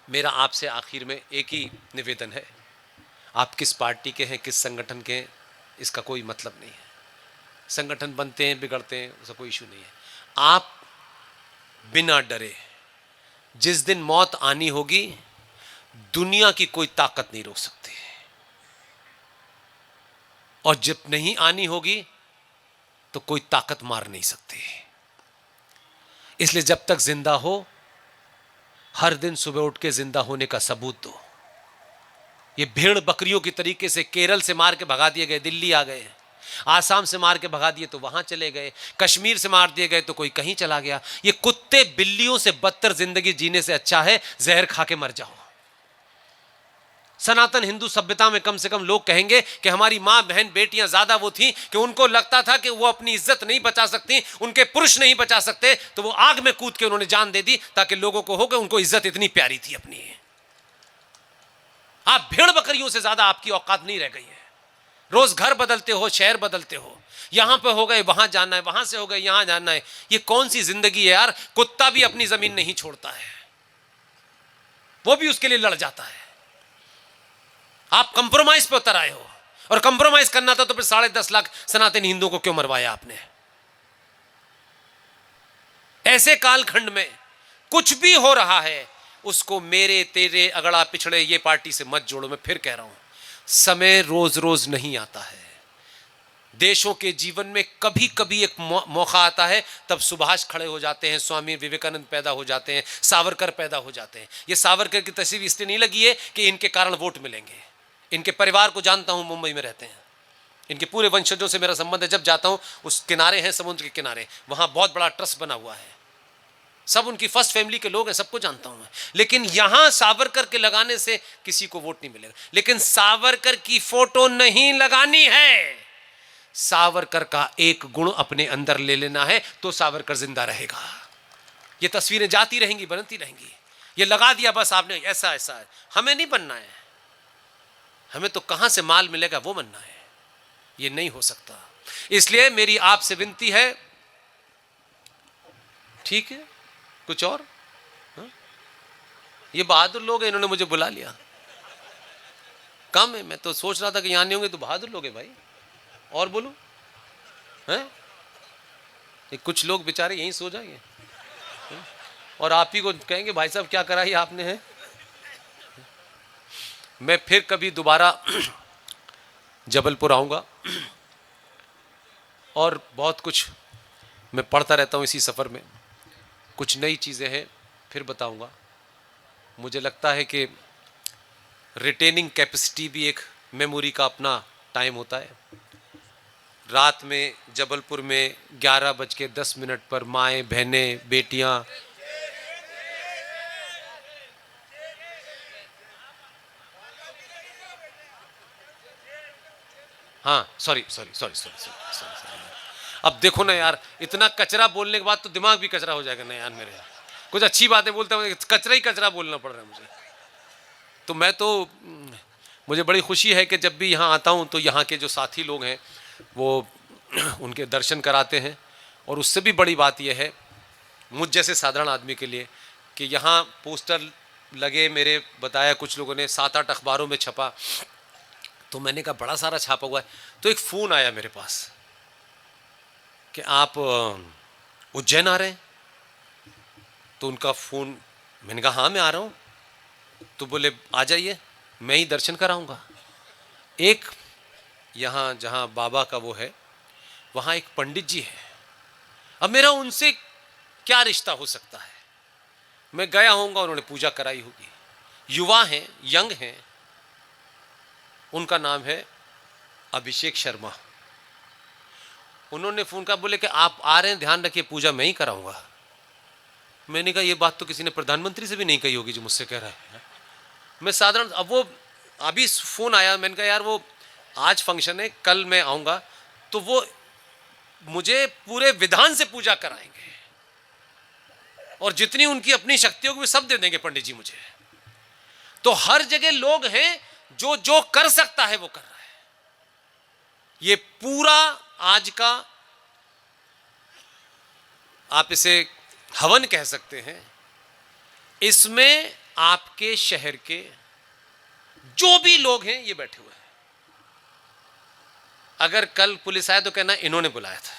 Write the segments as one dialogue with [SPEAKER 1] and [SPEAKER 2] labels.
[SPEAKER 1] मेरा आपसे आखिर में एक ही निवेदन है, आप किस पार्टी के हैं, किस संगठन के हैं, इसका कोई मतलब नहीं है। संगठन बनते हैं, बिगड़ते हैं, उसका कोई इशू नहीं है। आप बिना डरे, जिस दिन मौत आनी होगी, दुनिया की कोई ताकत नहीं रोक सकती, और जब नहीं आनी होगी तो कोई ताकत मार नहीं सकती। इसलिए जब तक जिंदा हो, हर दिन सुबह उठ के जिंदा होने का सबूत दो। ये भेड़ बकरियों की तरीके से केरल से मार के भगा दिए गए, दिल्ली आ गए, आसाम से मार के भगा दिए तो वहां चले गए, कश्मीर से मार दिए गए तो कोई कहीं चला गया। ये कुत्ते बिल्लियों से बदतर जिंदगी जीने से अच्छा है जहर खा के मर जाओ। सनातन हिंदू सभ्यता में कम से कम लोग कहेंगे कि हमारी मां बहन बेटियां ज्यादा वो थी कि उनको लगता था कि वो अपनी इज्जत नहीं बचा सकती, उनके पुरुष नहीं बचा सकते, तो वो आग में कूद के उन्होंने जान दे दी ताकि लोगों को हो कि उनको इज्जत इतनी प्यारी थी अपनी। आप भेड़ बकरियों से ज्यादा आपकी औकात नहीं रह गई है। रोज घर बदलते हो, शहर बदलते हो, यहां पे हो गए वहां जाना है, वहां से हो गए यहां जाना है। ये कौन सी जिंदगी है यार? कुत्ता भी अपनी जमीन नहीं छोड़ता है, वो भी उसके लिए लड़ जाता है। आप कंप्रोमाइज पे उतर आए हो, और कंप्रोमाइज करना था तो फिर 10.5 लाख सनातन हिंदुओं को क्यों मरवाया आपने? ऐसे कालखंड में कुछ भी हो रहा है, उसको मेरे तेरे अगड़ा पिछड़े ये पार्टी से मत जोड़ो। मैं फिर कह रहा हूं, समय रोज रोज नहीं आता है। देशों के जीवन में कभी कभी एक मौका आता है, तब सुभाष खड़े हो जाते हैं, स्वामी विवेकानंद पैदा हो जाते हैं, सावरकर पैदा हो जाते हैं। ये सावरकर की तस्वीर इसलिए नहीं लगी है कि इनके कारण वोट मिलेंगे। इनके परिवार को जानता हूं, मुंबई में रहते हैं, इनके पूरे वंशजों से मेरा संबंध है। जब जाता हूं, उस किनारे हैं, समुद्र के किनारे, वहां बहुत बड़ा ट्रस्ट बना हुआ है, सब उनकी फर्स्ट फैमिली के लोग हैं, सबको जानता हूं मैं। लेकिन यहां सावरकर के लगाने से किसी को वोट नहीं मिलेगा। लेकिन सावरकर की फोटो नहीं लगानी है, सावरकर का एक गुण अपने अंदर ले लेना है, तो सावरकर जिंदा रहेगा। ये तस्वीरें जाती रहेंगी, बनती रहेंगी। ये लगा दिया बस आपने, ऐसा ऐसा है। हमें नहीं बनना है, हमें तो कहां से माल मिलेगा वो बनना है। ये नहीं हो सकता। इसलिए मेरी आपसे विनती है, ठीक है, कुछ और? हा? ये बहादुर लोग हैं, इन्होंने मुझे बुला लिया। कम है, मैं तो सोच रहा था कि यहां नहीं होंगे तो बहादुर लोग हैं भाई। और बोलो हैं? कुछ लोग बेचारे यहीं सो जाएंगे, और आप ही को कहेंगे भाई साहब क्या कराई आपने है। मैं फिर कभी दोबारा जबलपुर आऊंगा, और बहुत कुछ मैं पढ़ता रहता हूं इसी सफ़र में, कुछ नई चीज़ें हैं फिर बताऊंगा। मुझे लगता है कि रिटेनिंग कैपेसिटी भी एक मेमोरी का अपना टाइम होता है। रात में जबलपुर में 11:10 पर माएँ बहनें बेटियां हाँ सॉरी, अब देखो ना यार, इतना कचरा बोलने के बाद तो दिमाग भी कचरा हो जाएगा ना यार मेरे। कुछ अच्छी बातें बोलते हुए कचरा ही कचरा बोलना पड़ रहा है मुझे। तो मैं तो, मुझे बड़ी खुशी है कि जब भी यहाँ आता हूँ तो यहाँ के जो साथी लोग हैं वो उनके दर्शन कराते हैं। और उससे भी बड़ी बात यह है मुझ जैसे साधारण आदमी के लिए कि यहाँ पोस्टर लगे, मेरे बताया कुछ लोगों ने, 7-8 अखबारों में छपा। तो मैंने कहा बड़ा सारा छापा हुआ है। तो एक फ़ोन आया मेरे पास कि आप उज्जैन आ रहे हैं। तो उनका फ़ोन, मैंने कहा हाँ मैं आ रहा हूँ। तो बोले आ जाइए, मैं ही दर्शन कराऊंगा। एक यहाँ जहाँ बाबा का वो है, वहाँ एक पंडित जी है। अब मेरा उनसे क्या रिश्ता हो सकता है? मैं गया होऊंगा, उन्होंने पूजा कराई होगी। युवा हैं, यंग हैं, उनका नाम है अभिषेक शर्मा। उन्होंने फ़ोन का बोले कि आप आ रहे हैं, ध्यान रखिए पूजा मैं ही कराऊंगा। मैंने कहा ये बात तो किसी ने प्रधानमंत्री से भी नहीं कही होगी जो मुझसे कह रहा है। मैं साधारण, अब वो अभी फ़ोन आया, मैंने कहा यार वो आज फंक्शन है, कल मैं आऊँगा। तो वो मुझे पूरे विधान से पूजा कराएंगे, और जितनी उनकी अपनी शक्ति होगी वो सब दे देंगे पंडित जी मुझे। तो हर जगह लोग हैं जो जो कर सकता है वो कर रहा है। ये पूरा आज का, आप इसे हवन कह सकते हैं, इसमें आपके शहर के जो भी लोग हैं ये बैठे हुए हैं। अगर कल पुलिस आए तो कहना इन्होंने बुलाया था,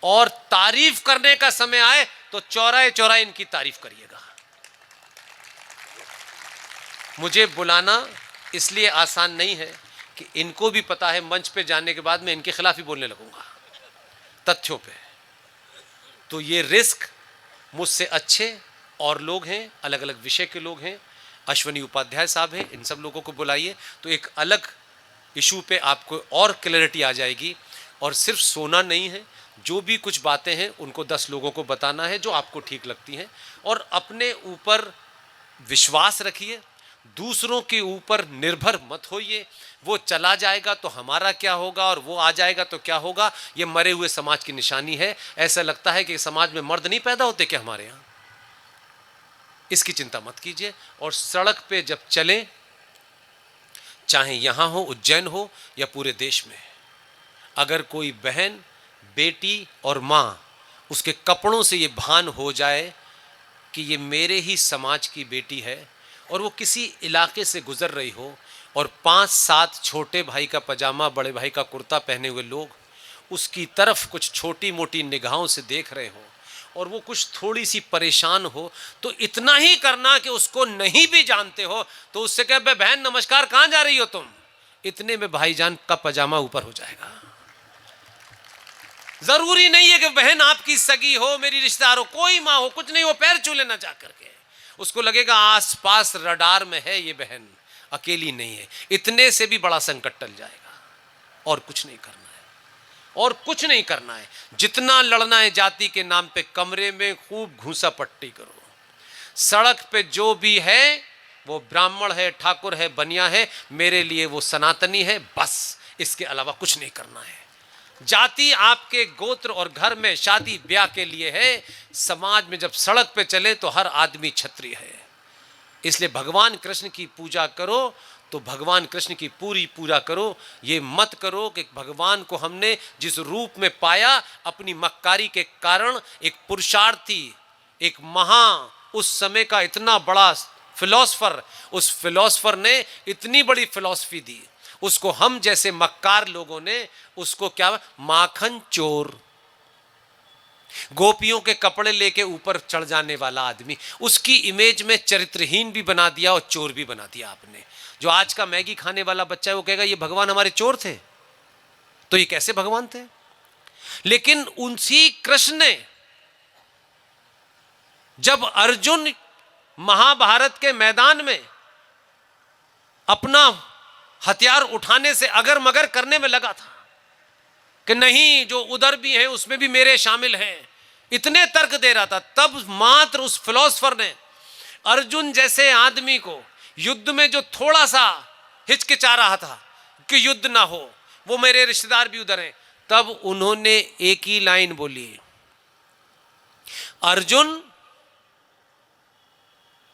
[SPEAKER 1] और तारीफ करने का समय आए तो चौराहे चौराहे इनकी तारीफ करिएगा। मुझे बुलाना इसलिए आसान नहीं है कि इनको भी पता है मंच पे जाने के बाद मैं इनके खिलाफ ही बोलने लगूंगा तथ्यों पे। तो ये रिस्क मुझसे अच्छे और लोग हैं, अलग अलग विषय के लोग हैं, अश्वनी उपाध्याय साहब हैं, इन सब लोगों को बुलाइए तो एक अलग इशू पे आपको और क्लैरिटी आ जाएगी। और सिर्फ सोना नहीं है, जो भी कुछ बातें हैं उनको 10 लोगों को बताना है जो आपको ठीक लगती हैं, और अपने ऊपर विश्वास रखिए, दूसरों के ऊपर निर्भर मत होइए। वो चला जाएगा तो हमारा क्या होगा, और वो आ जाएगा तो क्या होगा, ये मरे हुए समाज की निशानी है। ऐसा लगता है कि समाज में मर्द नहीं पैदा होते क्या हमारे यहाँ, इसकी चिंता मत कीजिए। और सड़क पे जब चलें, चाहे यहाँ हो, उज्जैन हो या पूरे देश में, अगर कोई बहन, बेटी और माँ उसके कपड़ों से ये भान हो जाए कि ये मेरे ही समाज की बेटी है, और वो किसी इलाके से गुजर रही हो और 5-7 छोटे भाई का पजामा, बड़े भाई का कुर्ता पहने हुए लोग उसकी तरफ कुछ छोटी मोटी निगाहों से देख रहे हो, और वो कुछ थोड़ी सी परेशान हो, तो इतना ही करना कि उसको नहीं भी जानते हो तो उससे कह, बहन नमस्कार, कहाँ जा रही हो तुम। इतने में भाईजान का पजामा ऊपर हो जाएगा। जरूरी नहीं है कि बहन आपकी सगी हो, मेरी रिश्तेदार हो, कोई माँ हो, कुछ नहीं हो, पैर छू लेना जा करके। उसको लगेगा आसपास रडार में है ये बहन, अकेली नहीं है। इतने से भी बड़ा संकट टल जाएगा। और कुछ नहीं करना है, और कुछ नहीं करना है। जितना लड़ना है जाति के नाम पे, कमरे में खूब घूसा पट्टी करो। सड़क पे जो भी है वो ब्राह्मण है, ठाकुर है, बनिया है, मेरे लिए वो सनातनी है, बस। इसके अलावा कुछ नहीं करना है। जाति आपके गोत्र और घर में शादी ब्याह के लिए है, समाज में जब सड़क पे चले तो हर आदमी क्षत्रिय है। इसलिए भगवान कृष्ण की पूजा करो तो भगवान कृष्ण की पूरी पूजा करो। ये मत करो कि भगवान को हमने जिस रूप में पाया, अपनी मक्कारी के कारण एक पुरुषार्थी, एक उस समय का इतना बड़ा फिलॉसफर, उस फिलॉसफर ने इतनी बड़ी फिलॉसफी दी, उसको हम जैसे मक्कार लोगों ने उसको क्या, माखन चोर, गोपियों के कपड़े लेके ऊपर चढ़ जाने वाला आदमी, उसकी इमेज में चरित्रहीन भी बना दिया और चोर भी बना दिया आपने। जो आज का मैगी खाने वाला बच्चा है वो कहेगा ये भगवान हमारे चोर थे, तो ये कैसे भगवान थे। लेकिन उनसी कृष्ण ने जब अर्जुन महाभारत के मैदान में अपना हथियार उठाने से अगर मगर करने में लगा था कि नहीं, जो उधर भी है उसमें भी मेरे शामिल हैं, इतने तर्क दे रहा था, तब मात्र उस फिलोसफर ने अर्जुन जैसे आदमी को युद्ध में, जो थोड़ा सा हिचकिचा रहा था कि युद्ध ना हो, वो मेरे रिश्तेदार भी उधर हैं, तब उन्होंने एक ही लाइन बोली, अर्जुन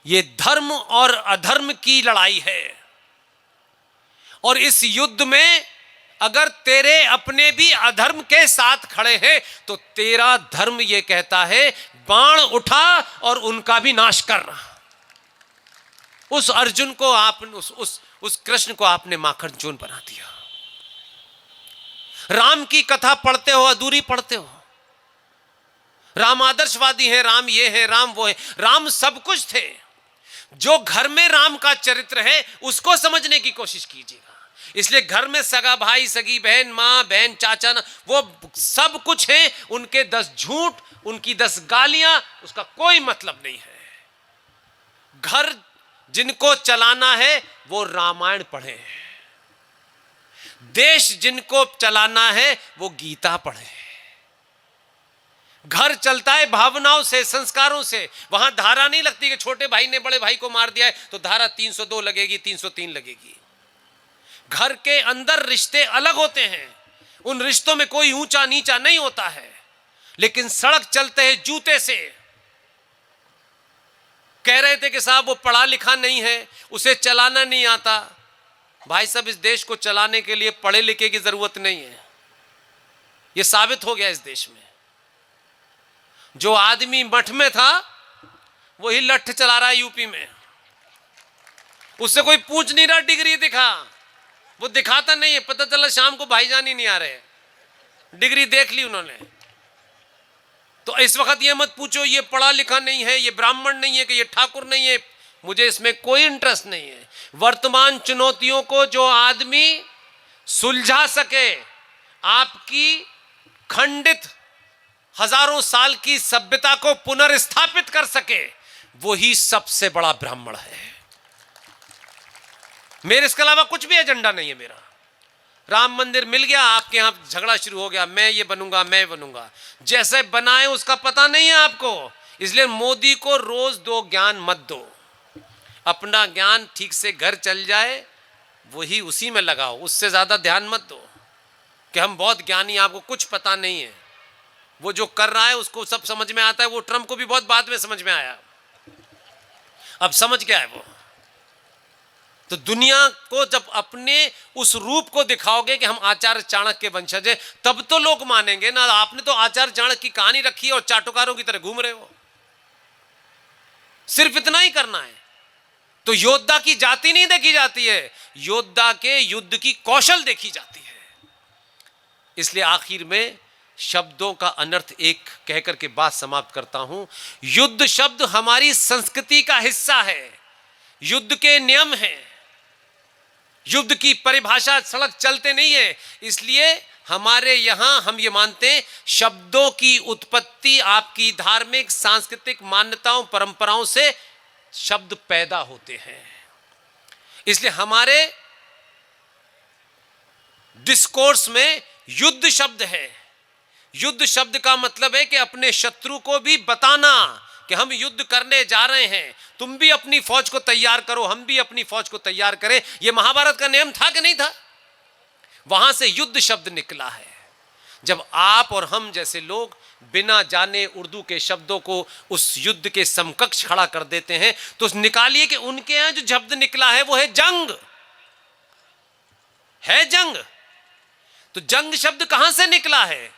[SPEAKER 1] ये धर्म और अधर्म की लड़ाई है, और इस युद्ध में अगर तेरे अपने भी अधर्म के साथ खड़े हैं तो तेरा धर्म यह कहता है बाण उठा और उनका भी नाश कर। उस अर्जुन को आपने उस कृष्ण को आपने माखन चोर बना दिया। राम की कथा पढ़ते हो, अधूरी पढ़ते हो। राम आदर्शवादी है, राम ये है, राम वो है। राम सब कुछ थे। जो घर में राम का चरित्र है उसको समझने की कोशिश कीजिएगा। इसलिए घर में सगा भाई, सगी बहन, मां बहन, चाचा, वो सब कुछ है, उनके 10 झूठ, उनकी 10 गालियां, उसका कोई मतलब नहीं है। घर जिनको चलाना है वो रामायण पढ़े, देश जिनको चलाना है वो गीता पढ़े। घर चलता है भावनाओं से, संस्कारों से। वहां धारा नहीं लगती कि छोटे भाई ने बड़े भाई को मार दिया है तो धारा 302 लगेगी, 303 लगेगी। घर के अंदर रिश्ते अलग होते हैं, उन रिश्तों में कोई ऊंचा नीचा नहीं होता है। लेकिन सड़क चलते हैं जूते से। कह रहे थे कि साहब वो पढ़ा लिखा नहीं है, उसे चलाना नहीं आता। भाई साहब, इस देश को चलाने के लिए पढ़े लिखे की जरूरत नहीं है, यह साबित हो गया इस देश में। जो आदमी मठ में था वही लठ चला रहा है यूपी में। उससे कोई पूछ नहीं रहा डिग्री दिखा, वो दिखाता नहीं है। पता चला शाम को भाईजान ही नहीं आ रहे, डिग्री देख ली उन्होंने। तो इस वक्त ये मत पूछो ये पढ़ा लिखा नहीं है, ये ब्राह्मण नहीं है, कि ये ठाकुर नहीं है, मुझे इसमें कोई इंटरेस्ट नहीं है। वर्तमान चुनौतियों को जो आदमी सुलझा सके, आपकी खंडित हजारों साल की सभ्यता को पुनर्स्थापित कर सके, वही सबसे बड़ा ब्राह्मण है। मेरे इसके अलावा कुछ भी एजेंडा नहीं है मेरा। राम मंदिर मिल गया, आपके यहां झगड़ा शुरू हो गया, मैं ये बनूंगा, मैं बनूंगा। जैसे बनाए उसका पता नहीं है आपको, इसलिए मोदी को रोज दो ज्ञान मत दो। अपना ज्ञान ठीक से घर चल जाए, वही उसी में लगाओ, उससे ज्यादा ध्यान मत दो कि हम बहुत ज्ञानी, आपको कुछ पता नहीं है। वो जो कर रहा है उसको सब समझ में आता है। वो ट्रंप को भी बहुत बाद में समझ में आया, अब समझ गया है वो। तो दुनिया को जब अपने उस रूप को दिखाओगे कि हम आचार्य चाणक्य के वंशज हैं, तब तो लोग मानेंगे ना। आपने तो आचार्य चाणक्य की कहानी रखी है और चाटुकारों की तरह घूम रहे हो। सिर्फ इतना ही करना है। तो योद्धा की जाति नहीं देखी जाती है, योद्धा के युद्ध की कौशल देखी जाती है। इसलिए आखिर में शब्दों का अनर्थ एक कहकर के बात समाप्त करता हूं। युद्ध शब्द हमारी संस्कृति का हिस्सा है, युद्ध के नियम हैं, युद्ध की परिभाषा सड़क चलते नहीं है। इसलिए हमारे यहां हम ये मानते हैं शब्दों की उत्पत्ति आपकी धार्मिक सांस्कृतिक मान्यताओं परंपराओं से शब्द पैदा होते हैं। इसलिए हमारे डिस्कोर्स में युद्ध शब्द है। युद्ध शब्द का मतलब है कि अपने शत्रु को भी बताना कि हम युद्ध करने जा रहे हैं, तुम भी अपनी फौज को तैयार करो, हम भी अपनी फौज को तैयार करें। यह महाभारत का नियम था कि नहीं था? वहां से युद्ध शब्द निकला है। जब आप और हम जैसे लोग बिना जाने उर्दू के शब्दों को उस युद्ध के समकक्ष खड़ा कर देते हैं, तो निकालिए कि उनके यहां जो शब्द निकला है वो है जंग, है जंग। तो जंग शब्द कहां से निकला है?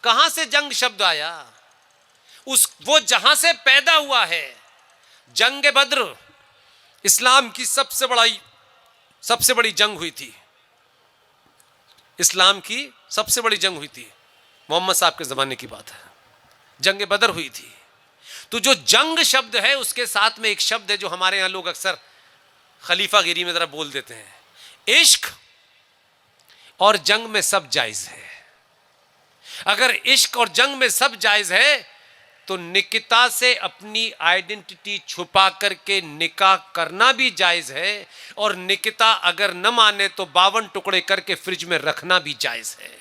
[SPEAKER 1] कहां से जंग शब्द आया? वो जहां से पैदा हुआ है। जंग बद्र इस्लाम की सबसे बड़ी जंग हुई थी। इस्लाम की सबसे बड़ी जंग हुई थी, मोहम्मद साहब के जमाने की बात है, जंग बद्र हुई थी। तो जो जंग शब्द है उसके साथ में एक शब्द है जो हमारे यहां लोग अक्सर खलीफागिरी में जरा बोल देते हैं, इश्क और जंग में सब जायज है। अगर इश्क और जंग में सब जायज है तो निकिता से अपनी आइडेंटिटी छुपा करके निकाह करना भी जायज है, और निकिता अगर न माने तो 52 टुकड़े करके फ्रिज में रखना भी जायज है।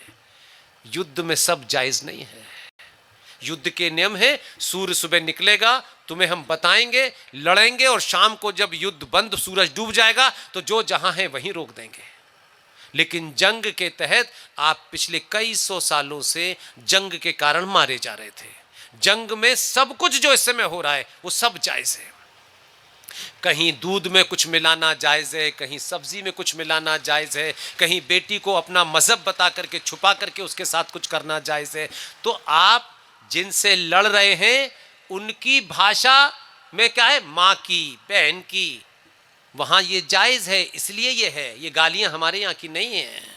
[SPEAKER 1] युद्ध में सब जायज नहीं है। युद्ध के नियम है, सूर्य सुबह निकलेगा, तुम्हें हम बताएंगे, लड़ेंगे, और शाम को जब युद्ध बंद सूरज डूब जाएगा तो जो जहां है वहीं रोक देंगे। लेकिन जंग के तहत आप पिछले कई सौ सालों से जंग के कारण मारे जा रहे थे। जंग में सब कुछ जो इस समय हो रहा है वो सब जायज है। कहीं दूध में कुछ मिलाना जायज है, कहीं सब्जी में कुछ मिलाना जायज है, कहीं बेटी को अपना मजहब बता करके छुपा करके उसके साथ कुछ करना जायज है। तो आप जिनसे लड़ रहे हैं उनकी भाषा में क्या है, माँ की, बहन की, वहां ये जायज है, इसलिए ये है। ये गालियां हमारे यहाँ की नहीं है।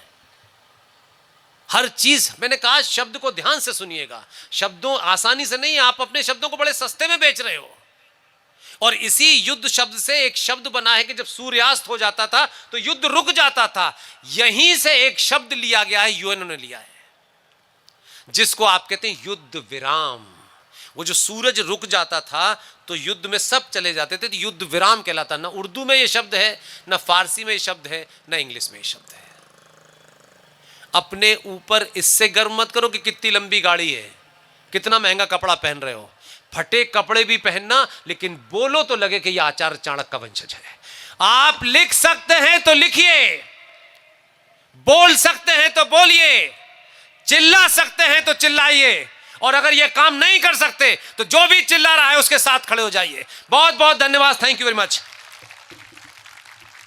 [SPEAKER 1] हर चीज, मैंने कहा शब्द को ध्यान से सुनिएगा, शब्दों आसानी से नहीं, आप अपने शब्दों को बड़े सस्ते में बेच रहे हो। और इसी युद्ध शब्द से एक शब्द बना है कि जब सूर्यास्त हो जाता था तो युद्ध रुक जाता था। यहीं से एक शब्द लिया गया है, यूएनओ ने लिया है, जिसको आप कहते हैं युद्ध विराम। वो जो सूरज रुक जाता था तो युद्ध में सब चले जाते थे, तो युद्ध विराम कहलाता। ना उर्दू में ये शब्द है, ना फारसी में ये शब्द है, ना इंग्लिश में ये शब्द है। अपने ऊपर इससे गर्व मत करो कि कितनी लंबी गाड़ी है, कितना महंगा कपड़ा पहन रहे हो। फटे कपड़े भी पहनना, लेकिन बोलो तो लगे कि यह आचार्य चाणक्य का वंशज है। आप लिख सकते हैं तो लिखिए, बोल सकते हैं तो बोलिए, चिल्ला सकते हैं तो चिल्लाइए, और अगर यह काम नहीं कर सकते तो जो भी चिल्ला रहा है उसके साथ खड़े हो जाइए। बहुत बहुत धन्यवाद। Thank you very much.